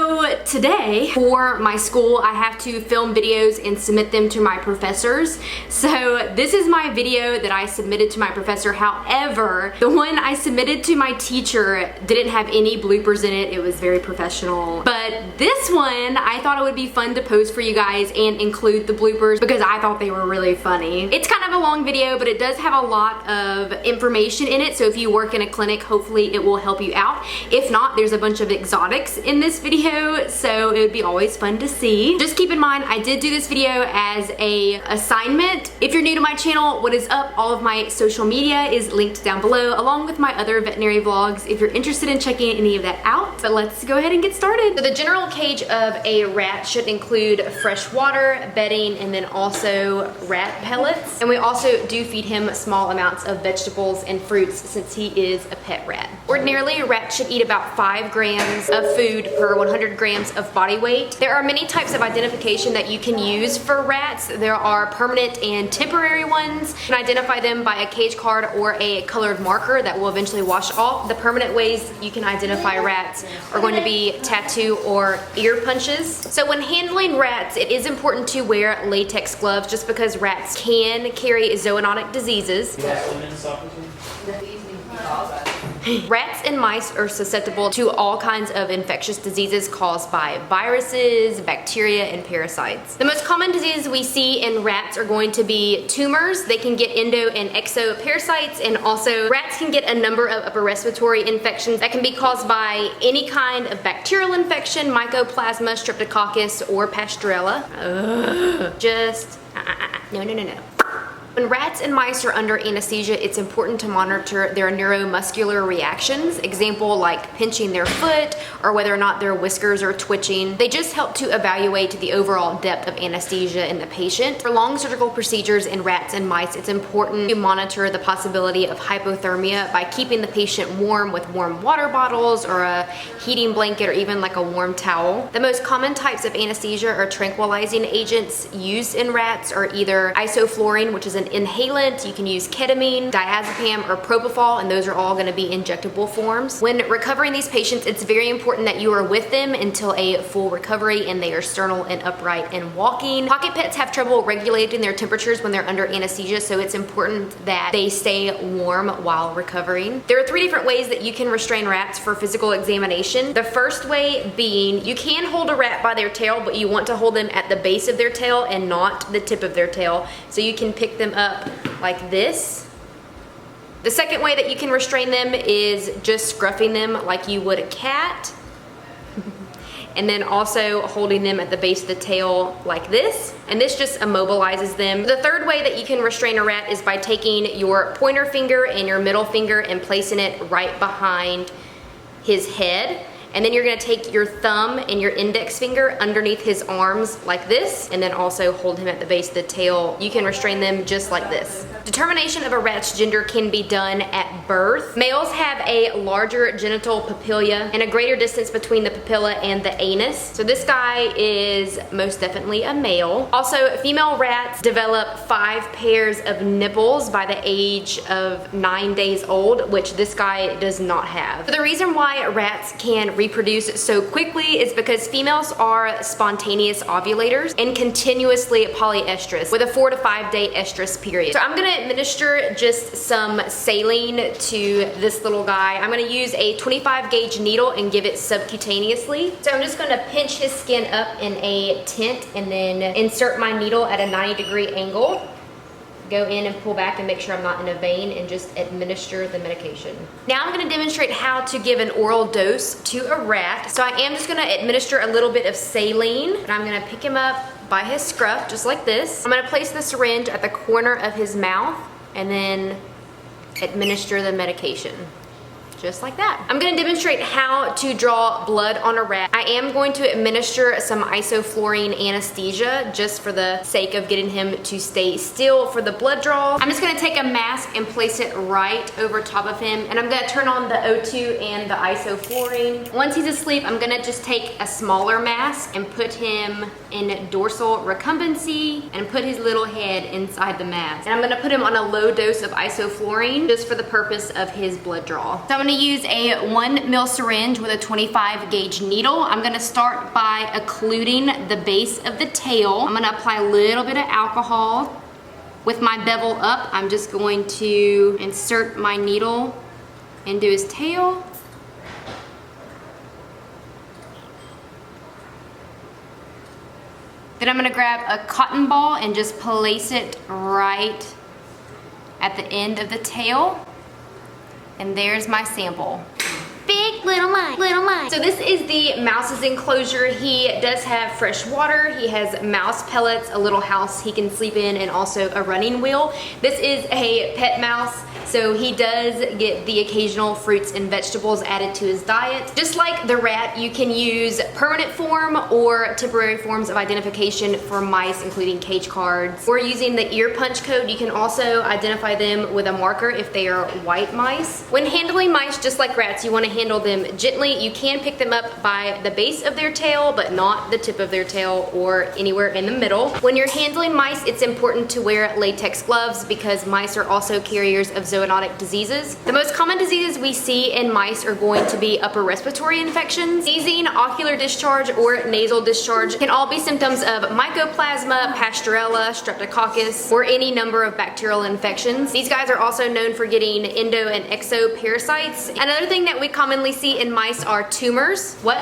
So today for my school, I have to film videos and submit them to my professors. So this is my video that I submitted to my professor. However, the one I submitted to my teacher didn't have any bloopers in it. It was very professional. But this one, I thought it would be fun to post for you guys and include the bloopers because I thought they were really funny. It's kind of a long video, but it does have a lot of information in it. So if you work in a clinic, hopefully it will help you out. If not, there's a bunch of exotics in this video, so it would be always fun to see. Just keep in mind, I did do this video as a assignment. If you're new to my channel, what is up? All of my social media is linked down below, along with my other veterinary vlogs if you're interested in checking any of that out. But let's go ahead and get started. So the general cage of a rat should include fresh water, bedding, and then also rat pellets. And we also do feed him small amounts of vegetables and fruits since he is a pet rat. Ordinarily, rats should eat about 5 grams of food per 100 grams of body weight. There are many types of identification that you can use for rats. There are permanent and temporary ones. You can identify them by a cage card or a colored marker that will eventually wash off. The permanent ways you can identify rats are going to be tattoo or ear punches. So when handling rats, it is important to wear latex gloves just because rats can carry zoonotic diseases. Rats and mice are susceptible to all kinds of infectious diseases caused by viruses, bacteria, and parasites. The most common diseases we see in rats are going to be tumors. They can get endo and exo parasites, and also rats can get a number of upper respiratory infections that can be caused by any kind of bacterial infection, mycoplasma, streptococcus, or pasteurella. No. When rats and mice are under anesthesia, it's important to monitor their neuromuscular reactions. Example, like pinching their foot or whether or not their whiskers are twitching. They just help to evaluate the overall depth of anesthesia in the patient. For long surgical procedures in rats and mice, it's important to monitor the possibility of hypothermia by keeping the patient warm with warm water bottles or a heating blanket or even like a warm towel. The most common types of anesthesia or tranquilizing agents used in rats are either isoflurane, which is an inhalant. You can use ketamine, diazepam, or propofol, and those are all going to be injectable forms. When recovering these patients, it's very important that you are with them until a full recovery and they are sternal and upright and walking. Pocket pets have trouble regulating their temperatures when they're under anesthesia, so it's important that they stay warm while recovering. There are 3 different ways that you can restrain rats for physical examination. The first way being, you can hold a rat by their tail, but you want to hold them at the base of their tail and not the tip of their tail. So you can pick them up like this. The second way that you can restrain them is just scruffing them like you would a cat. And then also holding them at the base of the tail like this. And this just immobilizes them. The third way that you can restrain a rat is by taking your pointer finger and your middle finger and placing it right behind his head. And then you're gonna take your thumb and your index finger underneath his arms like this, and then also hold him at the base of the tail. You can restrain them just like this. Determination of a rat's gender can be done at birth. Males have a larger genital papilla and a greater distance between the papilla and the anus. So this guy is most definitely a male. Also, female rats develop 5 pairs of nipples by the age of 9 days old, which this guy does not have. So the reason why rats can reproduce so quickly is because females are spontaneous ovulators and continuously polyestrous with a 4 to 5 day estrus period. So I'm gonna administer just some saline to this little guy. I'm gonna use a 25 gauge needle and give it subcutaneously. So I'm just gonna pinch his skin up in a tent and then insert my needle at a 90-degree angle. Go in and pull back and make sure I'm not in a vein and just administer the medication. Now I'm gonna demonstrate how to give an oral dose to a rat. So I am just gonna administer a little bit of saline, and I'm gonna pick him up by his scruff, just like this. I'm gonna place the syringe at the corner of his mouth and then administer the medication. Just like that. I'm gonna demonstrate how to draw blood on a rat. I am going to administer some isoflurane anesthesia just for the sake of getting him to stay still for the blood draw. I'm just gonna take a mask and place it right over top of him, and I'm gonna turn on the O2 and the isoflurane. Once he's asleep, I'm gonna just take a smaller mask and put him in dorsal recumbency and put his little head inside the mask. And I'm gonna put him on a low dose of isoflurane just for the purpose of his blood draw. So I'm gonna use a 1 ml syringe with a 25 gauge needle. I'm gonna start by occluding the base of the tail. I'm gonna apply a little bit of alcohol. With my bevel up, I'm just going to insert my needle into his tail. Then I'm gonna grab a cotton ball and just place it right at the end of the tail. And there's my sample. Big little mice, little mice. So this is the mouse's enclosure. He does have fresh water. He has mouse pellets, a little house he can sleep in, and also a running wheel. This is a pet mouse, so he does get the occasional fruits and vegetables added to his diet. Just like the rat, you can use permanent form or temporary forms of identification for mice, including cage cards. Or using the ear punch code, you can also identify them with a marker if they are white mice. When handling mice, just like rats, you want to handle them gently. You can pick them up by the base of their tail, but not the tip of their tail or anywhere in the middle. When you're handling mice, it's important to wear latex gloves because mice are also carriers of zoonotic diseases. The most common diseases we see in mice are going to be upper respiratory infections. Sneezing, ocular discharge, or nasal discharge can all be symptoms of mycoplasma, pasteurella, streptococcus, or any number of bacterial infections. These guys are also known for getting endo and exo parasites. Another thing that we commonly see in mice are tumors. What?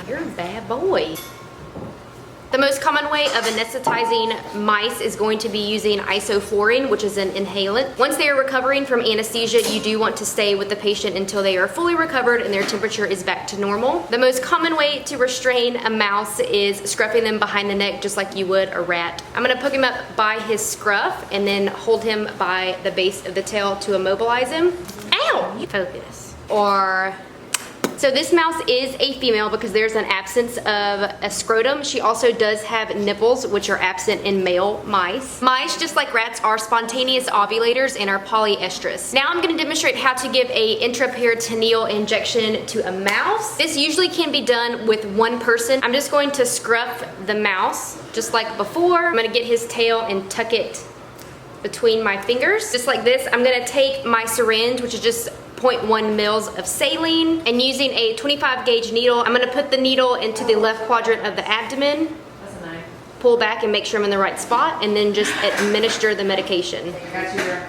You're a bad boy. The most common way of anesthetizing mice is going to be using isoflurane, which is an inhalant. Once they are recovering from anesthesia, you do want to stay with the patient until they are fully recovered and their temperature is back to normal. The most common way to restrain a mouse is scruffing them behind the neck just like you would a rat. I'm gonna pick him up by his scruff and then hold him by the base of the tail to immobilize him. Ow! You focus. So this mouse is a female because there's an absence of a scrotum. She also does have nipples, which are absent in male mice. Mice, just like rats, are spontaneous ovulators and are polyestrous. Now I'm going to demonstrate how to give a intraperitoneal injection to a mouse. This usually can be done with one person. I'm just going to scruff the mouse just like before. I'm going to get his tail and tuck it between my fingers, just like this. I'm going to take my syringe, which is just 0.1 mils of saline, and using a 25 gauge needle, I'm going to put the needle into the left quadrant of the abdomen, pull back and make sure I'm in the right spot, and then just administer the medication.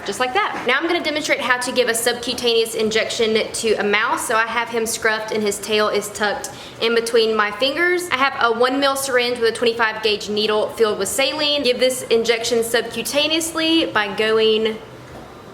Just like that. Now I'm going to demonstrate how to give a subcutaneous injection to a mouse. So I have him scruffed and his tail is tucked in between my fingers. I have a 1 mil syringe with a 25 gauge needle filled with saline. Give this injection subcutaneously by going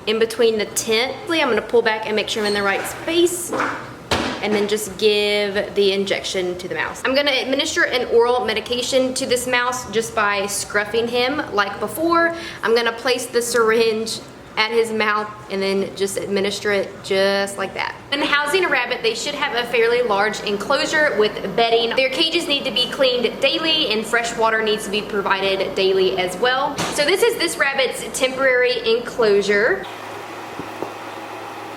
in between the tent. I'm going to pull back and make sure I'm in the right space, and then just give the injection to the mouse. I'm going to administer an oral medication to this mouse just by scruffing him like before. I'm going to place the syringe at his mouth and then just administer it just like that. When housing a rabbit, they should have a fairly large enclosure with bedding. Their cages need to be cleaned daily and fresh water needs to be provided daily as well. So this is this rabbit's temporary enclosure.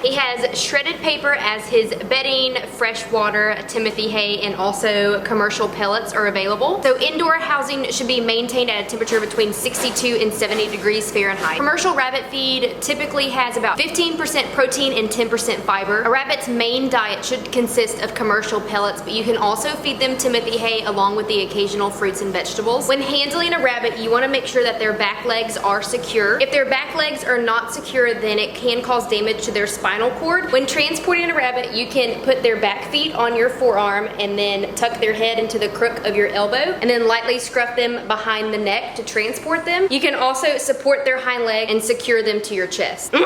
He has shredded paper as his bedding, fresh water, Timothy hay, and also commercial pellets are available. So indoor housing should be maintained at a temperature between 62 and 70 degrees Fahrenheit. Commercial rabbit feed typically has about 15% protein and 10% fiber. A rabbit's main diet should consist of commercial pellets, but you can also feed them Timothy hay along with the occasional fruits and vegetables. When handling a rabbit, you want to make sure that their back legs are secure. If their back legs are not secure, then it can cause damage to their spinal cord. When transporting a rabbit, you can put their back feet on your forearm and then tuck their head into the crook of your elbow and then lightly scruff them behind the neck to transport them. You can also support their hind leg and secure them to your chest. For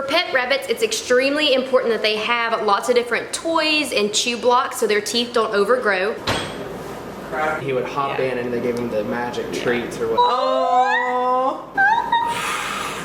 pet rabbits, it's extremely important that they have lots of different toys and chew blocks so their teeth don't overgrow. He would hop in and they gave him the magic treats or what. Oh!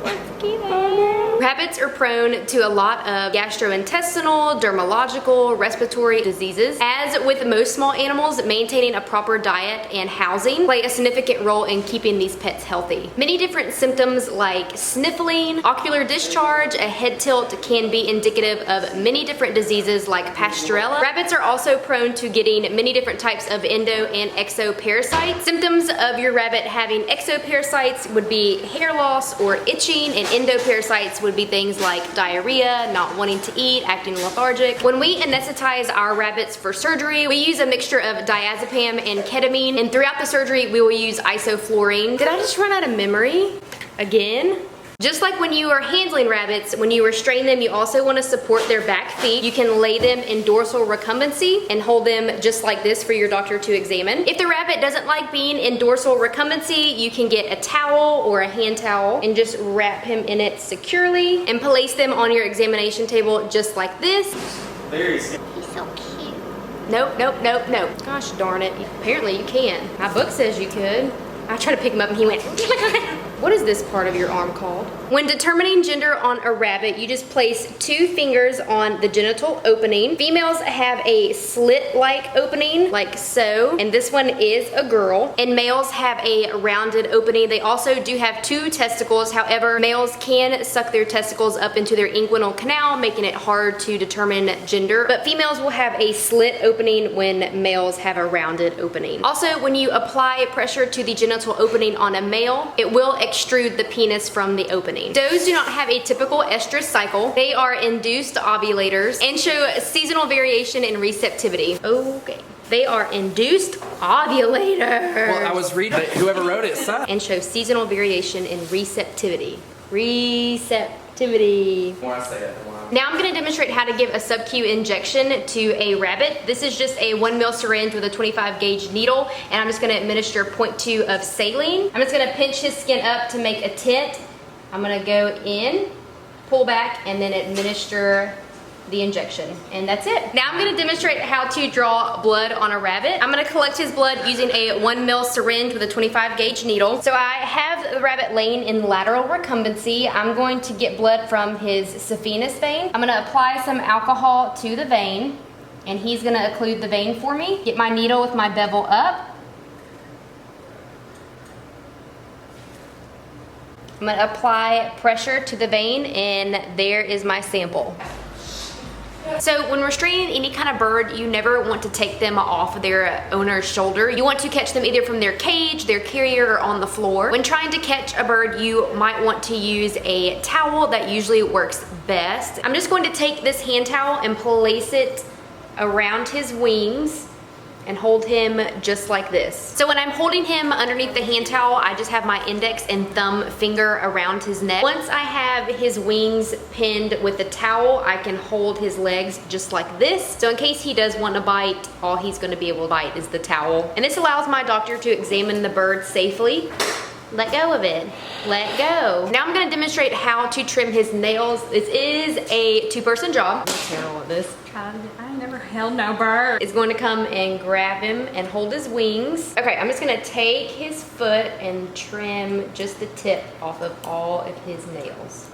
Let's get it. Rabbits are prone to a lot of gastrointestinal, dermatological, respiratory diseases. As with most small animals, maintaining a proper diet and housing play a significant role in keeping these pets healthy. Many different symptoms like sniffling, ocular discharge, a head tilt can be indicative of many different diseases like pasteurella. Rabbits are also prone to getting many different types of endo and exo parasites. Symptoms of your rabbit having exo parasites would be hair loss or itching, and endo parasites would would be things like diarrhea, not wanting to eat, acting lethargic. When we anesthetize our rabbits for surgery, we use a mixture of diazepam and ketamine, and throughout the surgery, we will use isoflurane. Did I just run out of memory again? Just like when you are handling rabbits, when you restrain them, you also want to support their back feet. You can lay them in dorsal recumbency and hold them just like this for your doctor to examine. If the rabbit doesn't like being in dorsal recumbency, you can get a towel or a hand towel and just wrap him in it securely and place them on your examination table just like this. Very sick. He's so cute. Nope, nope, nope, nope. Gosh darn it. Apparently you can. My book says you could. I tried to pick him up and he went. What is this part of your arm called? When determining gender on a rabbit, you just place 2 fingers on the genital opening. Females have a slit-like opening, like so, and this one is a girl. And males have a rounded opening. They also do have 2 testicles. However, males can suck their testicles up into their inguinal canal, making it hard to determine gender. But females will have a slit opening when males have a rounded opening. Also, when you apply pressure to the genital opening on a male, it will extrude the penis from the opening. Does do not have a typical estrus cycle. They are induced ovulators and show seasonal variation in receptivity. Okay. They are induced ovulators. Well, I was reading that whoever wrote it said. And show seasonal variation in receptivity. Receptivity. I want to say it. Now I'm going to demonstrate how to give a sub-Q injection to a rabbit. This is just a 1 ml syringe with a 25 gauge needle, and I'm just going to administer 0.2 of saline. I'm just going to pinch his skin up to make a tent. I'm going to go in, pull back, and then administer the injection, and that's it. Now I'm going to demonstrate how to draw blood on a rabbit. I'm going to collect his blood using a 1 ml syringe with a 25 gauge needle. So I have the rabbit laying in lateral recumbency. I'm going to get blood from his saphenous vein. I'm going to apply some alcohol to the vein, and he's going to occlude the vein for me. Get my needle with my bevel up. I'm going to apply pressure to the vein, and there is my sample. So when restraining any kind of bird, you never want to take them off of their owner's shoulder. You want to catch them either from their cage, their carrier, or on the floor. When trying to catch a bird, you might want to use a towel. That usually works best. I'm just going to take this hand towel and place it around his wings and hold him just like this. So when I'm holding him underneath the hand towel, I just have my index and thumb finger around his neck. Once I have his wings pinned with the towel, I can hold his legs just like this. So in case he does want to bite, all he's going to be able to bite is the towel. And this allows my doctor to examine the bird safely. Let go of it. Let go. Now I'm going to demonstrate how to trim his nails. This is a 2-person job. I'm terrible at this. I never held no bird. Is going to come and grab him and hold his wings. Okay, I'm just going to take his foot and trim just the tip off of all of his nails.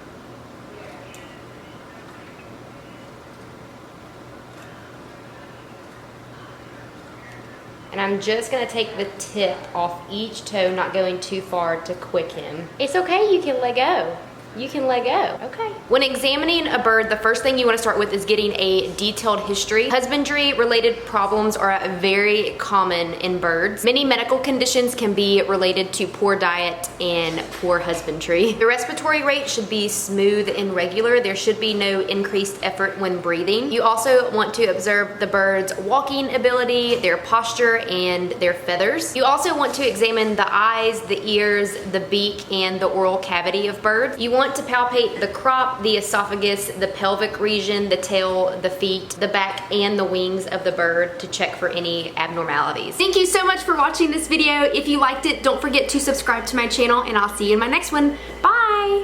And I'm just gonna take the tip off each toe, not going too far to quick him. It's okay, you can let go. You can let go, okay. When examining a bird, the first thing you wanna start with is getting a detailed history. Husbandry related problems are very common in birds. Many medical conditions can be related to poor diet and poor husbandry. The respiratory rate should be smooth and regular. There should be no increased effort when breathing. You also want to observe the bird's walking ability, their posture, and their feathers. You also want to examine the eyes, the ears, the beak, and the oral cavity of birds. You want to palpate the crop, the esophagus, the pelvic region, the tail, the feet, the back, and the wings of the bird to check for any abnormalities. Thank you so much for watching this video. If you liked it, don't forget to subscribe to my channel, and I'll see you in my next one. Bye!